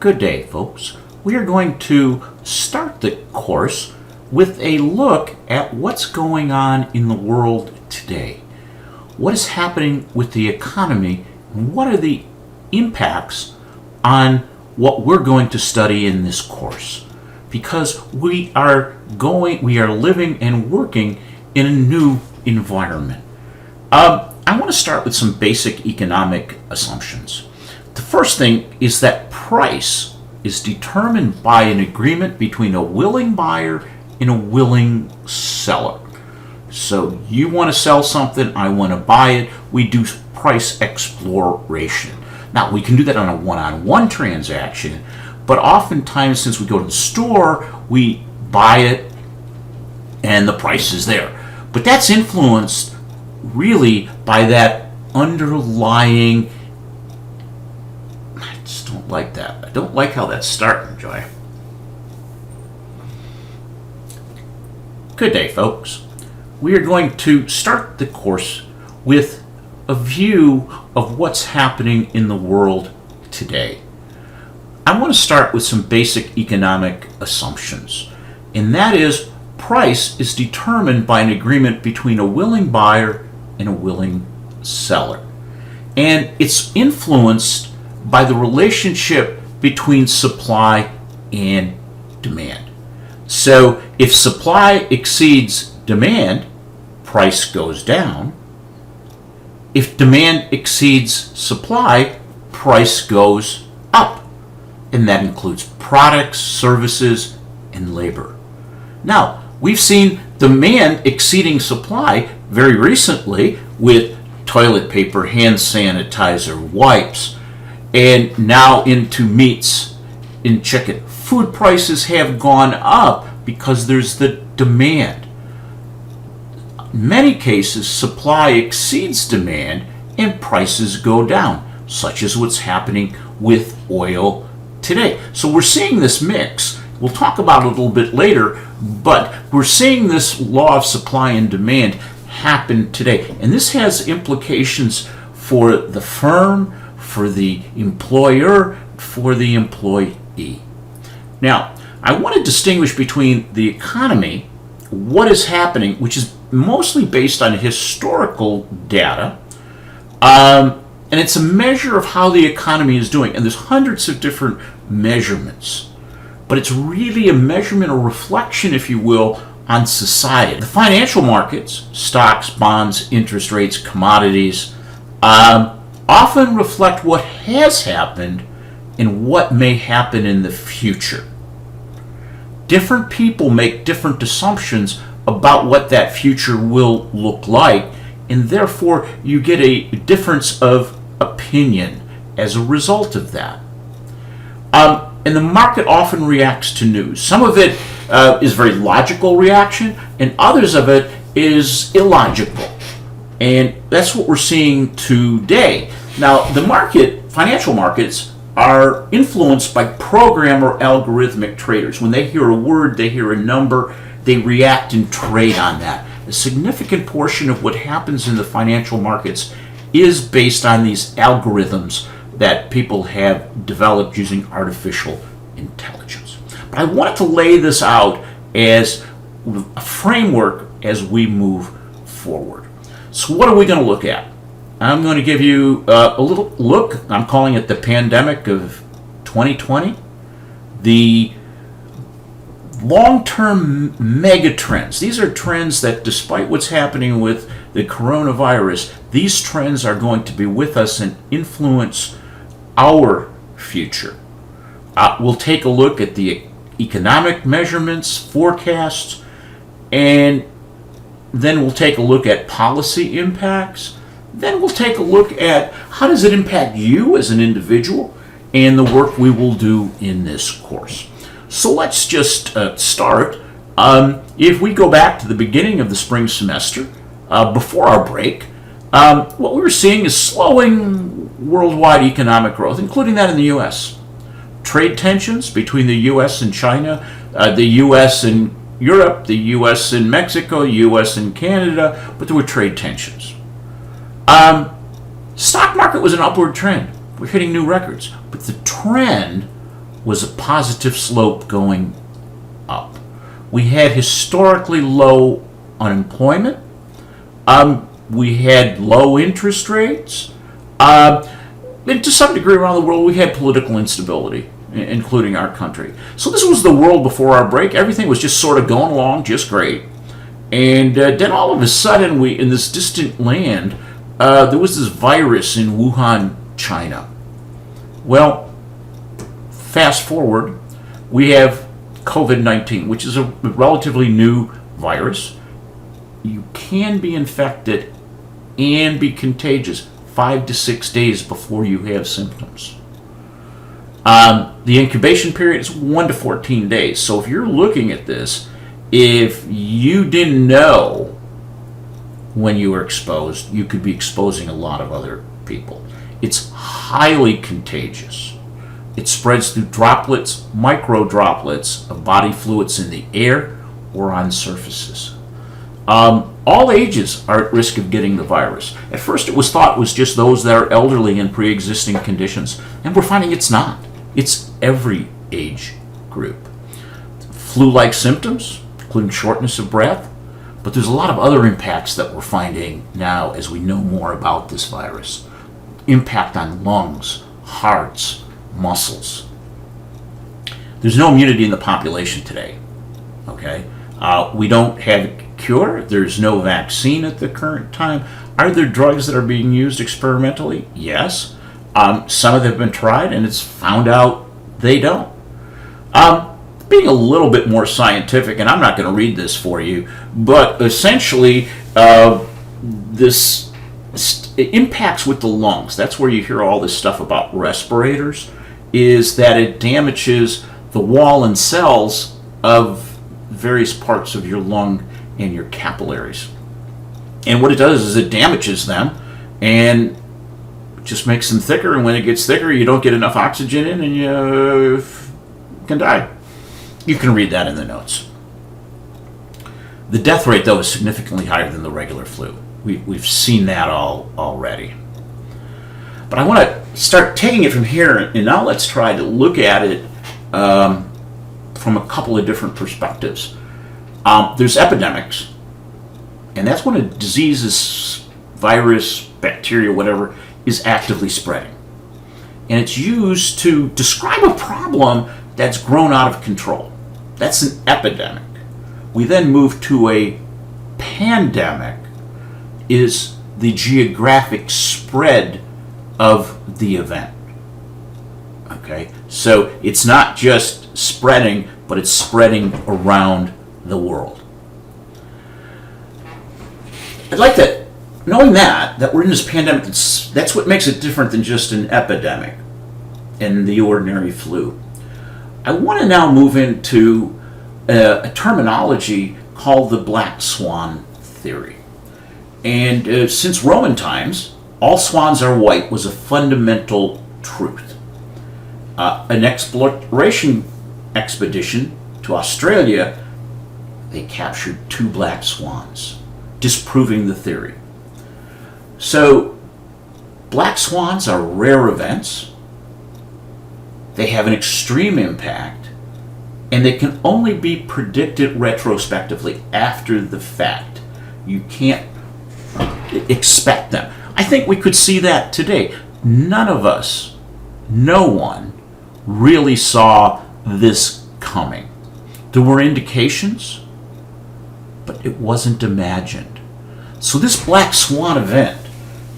Good day, folks. We are going to start the course with a look at what's going on in the world today. What is happening with the economy, and what are the impacts on what we're going to study in this course? Because we are living and working in a new environment. I want to start with some basic economic assumptions. The first thing is that price is determined by an agreement between a willing buyer and a willing seller. So you want to sell something, I want to buy it. We do price exploration. Now, we can do that on a one-on-one transaction, but oftentimes, since we go to the store, we buy it and the price is there. But that's influenced really by that underlying, I just don't like that. I don't like how that's starting, Joy. Good day, folks. We are going to start the course with a view of what's happening in the world today. I want to start with some basic economic assumptions, and that is price is determined by an agreement between a willing buyer and a willing seller. And it's influenced by the relationship between supply and demand. So if supply exceeds demand, price goes down. If demand exceeds supply, price goes up. And that includes products, services, and labor. Now, we've seen demand exceeding supply very recently with toilet paper, hand sanitizer, wipes, and now into meats and chicken. Food prices have gone up because there's the demand. In many cases, supply exceeds demand and prices go down, such as what's happening with oil today. So we're seeing this mix. We'll talk about it a little bit later, but we're seeing this law of supply and demand happen today. And this has implications for the firm, for the employer, for the employee. Now, I want to distinguish between the economy, what is happening, which is mostly based on historical data, and it's a measure of how the economy is doing. And there's hundreds of different measurements, but it's really a measurement or reflection, if you will, on society. The financial markets, stocks, bonds, interest rates, commodities, often reflect what has happened and what may happen in the future. Different people make different assumptions about what that future will look like, and therefore you get a difference of opinion as a result of that. And the market often reacts to news. Some of it is very logical reaction, and others of it is illogical. And that's what we're seeing today. Now, the financial markets, are influenced by program or algorithmic traders. When they hear a word, they hear a number, they react and trade on that. A significant portion of what happens in the financial markets is based on these algorithms that people have developed using artificial intelligence. But I wanted to lay this out as a framework as we move forward. So what are we going to look at? I'm going to give you a little look. I'm calling it the pandemic of 2020. The long-term mega trends. These are trends that, despite what's happening with the coronavirus, these trends are going to be with us and influence our future. We'll take a look at the economic measurements, forecasts, and then we'll take a look at policy impacts. Then we'll take a look at how does it impact you as an individual and the work we will do in this course. So let's just start. If we go back to the beginning of the spring semester, before our break, what we were seeing is slowing worldwide economic growth, including that in the U.S. Trade tensions between the U.S. and China, the U.S. and Europe, the U.S. and Mexico, U.S. and Canada, but there were trade tensions. Stock market was an upward trend. We're hitting new records. But the trend was a positive slope going up. We had historically low unemployment. We had low interest rates. And to some degree around the world, we had political instability, including our country. So this was the world before our break. Everything was just sort of going along just great. And then all of a sudden, in this distant land, there was this virus in Wuhan, China. Well, fast forward, we have COVID-19, which is a relatively new virus. You can be infected and be contagious 5 to 6 days before you have symptoms. The incubation period is 1 to 14 days. So if you're looking at this, if you didn't know when you were exposed, you could be exposing a lot of other people. It's highly contagious. It spreads through droplets, micro droplets of body fluids in the air or on surfaces. All ages are at risk of getting the virus. At first it was thought it was just those that are elderly and pre-existing conditions, and we're finding it's not. It's every age group. Flu-like symptoms, including shortness of breath, but there's a lot of other impacts that we're finding now as we know more about this virus. Impact on lungs, hearts, muscles. There's no immunity in the population today. Okay? We don't have a cure. There's no vaccine at the current time. Are there drugs that are being used experimentally? Yes. Some of them have been tried, and it's found out they don't. Being a little bit more scientific, and I'm not going to read this for you, but essentially this impacts with the lungs. That's where you hear all this stuff about respirators, is that it damages the wall and cells of various parts of your lung and your capillaries. And what it does is it damages them and just makes them thicker, and when it gets thicker, you don't get enough oxygen in and you can die. You can read that in the notes. The death rate, though, is significantly higher than the regular flu. We've seen that already. But I want to start taking it from here, and now let's try to look at it from a couple of different perspectives. There's epidemics, and that's when a disease is virus, bacteria, whatever, is actively spreading. And it's used to describe a problem that's grown out of control. That's an epidemic. We then move to a pandemic, is the geographic spread of the event. Okay, so it's not just spreading, but it's spreading around the world. I'd like that, knowing that we're in this pandemic, that's what makes it different than just an epidemic and the ordinary flu. I want to now move into a terminology called the black swan theory. And since Roman times, all swans are white was a fundamental truth. An exploration expedition to Australia, they captured 2 black swans, disproving the theory. So, black swans are rare events. They have an extreme impact, and they can only be predicted retrospectively after the fact. You can't expect them. I think we could see that today. None of us, no one, really saw this coming. There were indications, but it wasn't imagined. So this black swan event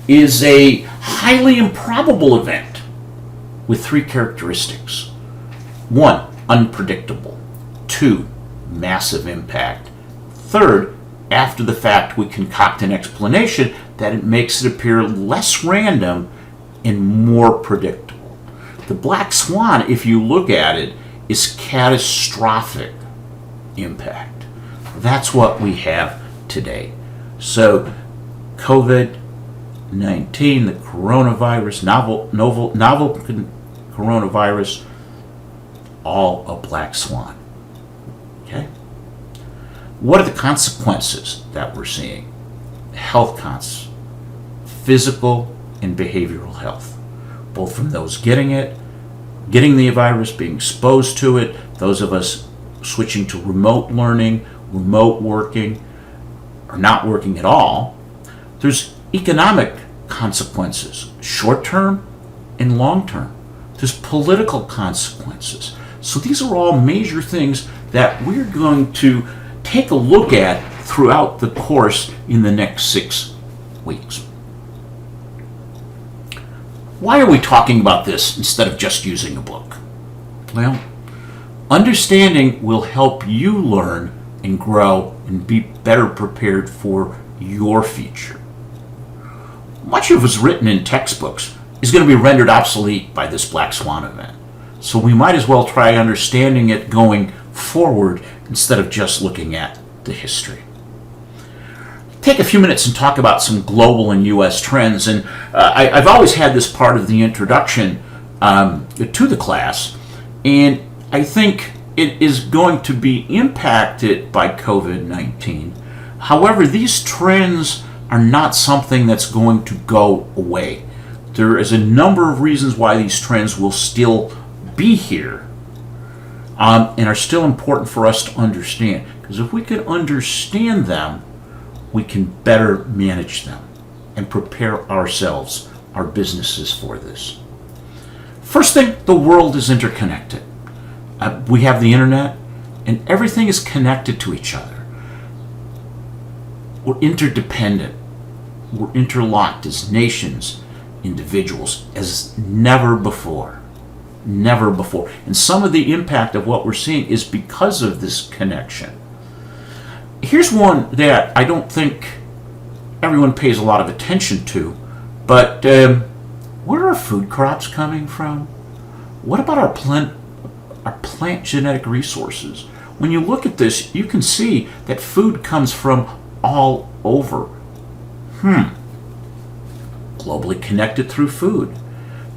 is a highly improbable event with 3 characteristics. 1, unpredictable. 2, massive impact. 3rd, after the fact, we concoct an explanation that it makes it appear less random and more predictable. The black swan, if you look at it, is catastrophic impact. That's what we have today. So, COVID-19, the coronavirus, novel coronavirus, all a black swan. Okay? What are the consequences that we're seeing? Health consequences, physical and behavioral health, both from those getting it, getting the virus, being exposed to it, those of us switching to remote learning, remote working, or not working at all. There's economic consequences, short-term and long-term. There's political consequences. So these are all major things that we're going to take a look at throughout the course in the next 6 weeks. Why are we talking about this instead of just using a book? Well, understanding will help you learn and grow and be better prepared for your future. Much of what's written in textbooks is going to be rendered obsolete by this black swan event. So we might as well try understanding it going forward instead of just looking at the history. Take a few minutes and talk about some global and U.S. trends. And I've always had this part of the introduction to the class, and I think it is going to be impacted by COVID-19. However, these trends are not something that's going to go away. There is a number of reasons why these trends will still be here and are still important for us to understand. Because if we can understand them, we can better manage them and prepare ourselves, our businesses for this. First thing, the world is interconnected. We have the internet, and everything is connected to each other. We're interdependent. We're interlocked as nations, individuals, as never before. Never before. And some of the impact of what we're seeing is because of this connection. Here's one that I don't think everyone pays a lot of attention to, but where are our food crops coming from? What about our plant genetic resources? When you look at this, you can see that food comes from all over. Globally connected through food.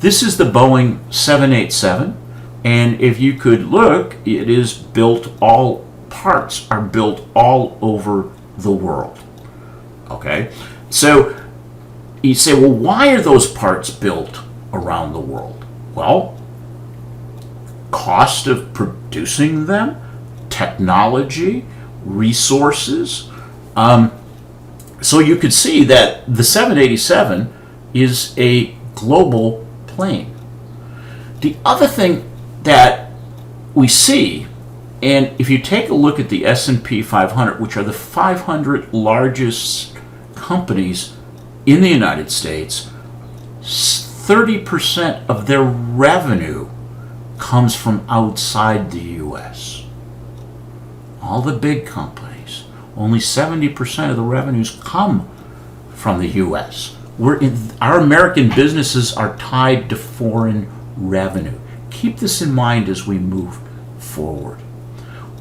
This is the Boeing 787, and if you could look, it is built all parts are built all over the world. Okay? So you say, well, why are those parts built around the world? Well, cost of producing them, technology, resources. So you could see that the 787 is a global plane. The other thing that we see, and if you take a look at the S&P 500, which are the 500 largest companies in the United States, 30% of their revenue comes from outside the U.S. All the big companies, only 70% of the revenues come from the U.S. Our American businesses are tied to foreign revenue. Keep this in mind as we move forward.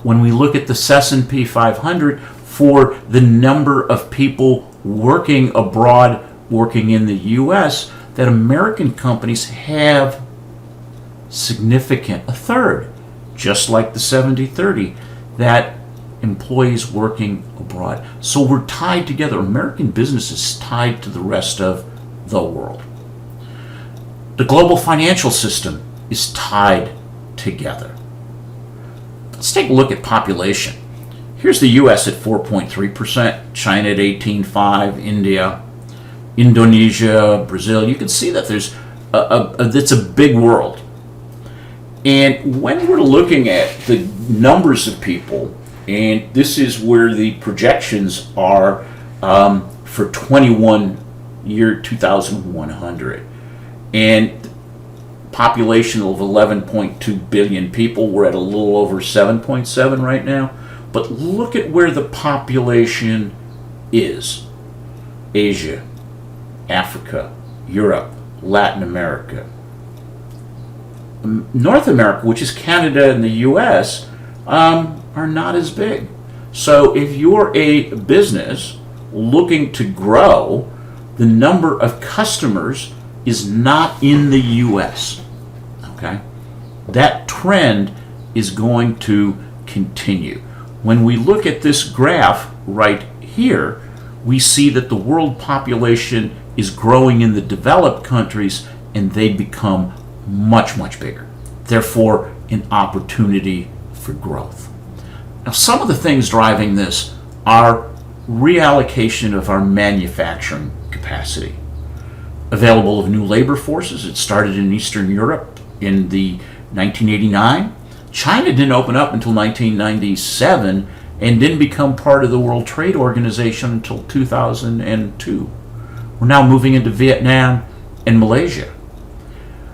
When we look at the S&P 500 for the number of people working abroad, working in the U.S., that American companies have significant, a third, just like the 70-30, that employees working abroad. So we're tied together. American business is tied to the rest of the world. The global financial system is tied together. Let's take a look at population. Here's the U.S. at 4.3%, China at 18.5%, India, Indonesia, Brazil. You can see that there's it's a big world. And when we're looking at the numbers of people, and this is where the projections are for 2100, and population of 11.2 billion people. We're at a little over 7.7 right now. But look at where the population is. Asia, Africa, Europe, Latin America. North America, which is Canada and the U.S., are not as big. So if you're a business looking to grow, the number of customers is not in the U.S. Okay? That trend is going to continue. When we look at this graph right here, we see that the world population is growing in the developed countries, and they become much, much bigger. therefore an opportunity for growth. Now, some of the things driving this are reallocation of our manufacturing capacity, available of new labor forces. It started in Eastern Europe in the 1989. China didn't open up until 1997 and didn't become part of the World Trade Organization until 2002. We're now moving into Vietnam and Malaysia.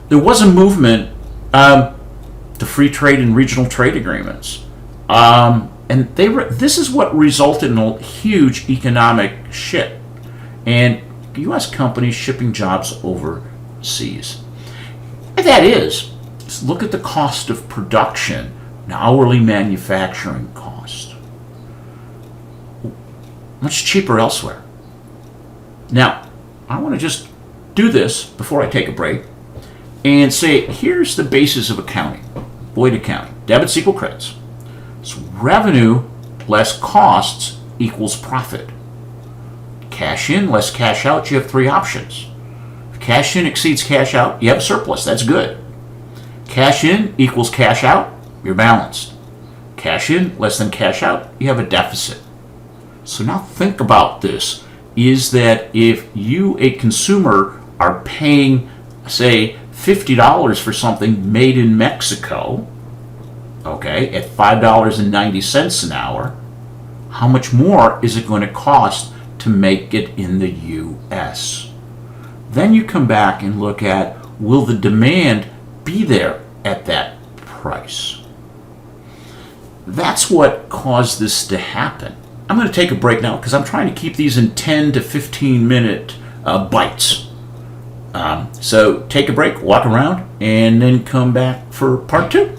There was a movement to free trade and regional trade agreements. And this is what resulted in a huge economic shift and U.S. companies shipping jobs overseas. And that is, look at the cost of production, an hourly manufacturing cost. Much cheaper elsewhere. Now, I want to just do this before I take a break and say, here's the basis of accounting, Boyd accounting. Debits equal credits. So revenue less costs equals profit. Cash in less cash out, you have three options. If cash in exceeds cash out, you have a surplus. That's good. Cash in equals cash out, you're balanced. Cash in less than cash out, you have a deficit. So now think about this, is that if you, a consumer, are paying, say, $50 for something made in Mexico, okay, at $5.90 an hour, how much more is it going to cost to make it in the U.S.? Then you come back and look at, will the demand be there at that price? That's what caused this to happen. I'm going to take a break now because I'm trying to keep these in 10 to 15 minute bites. So take a break, walk around, and then come back for part two.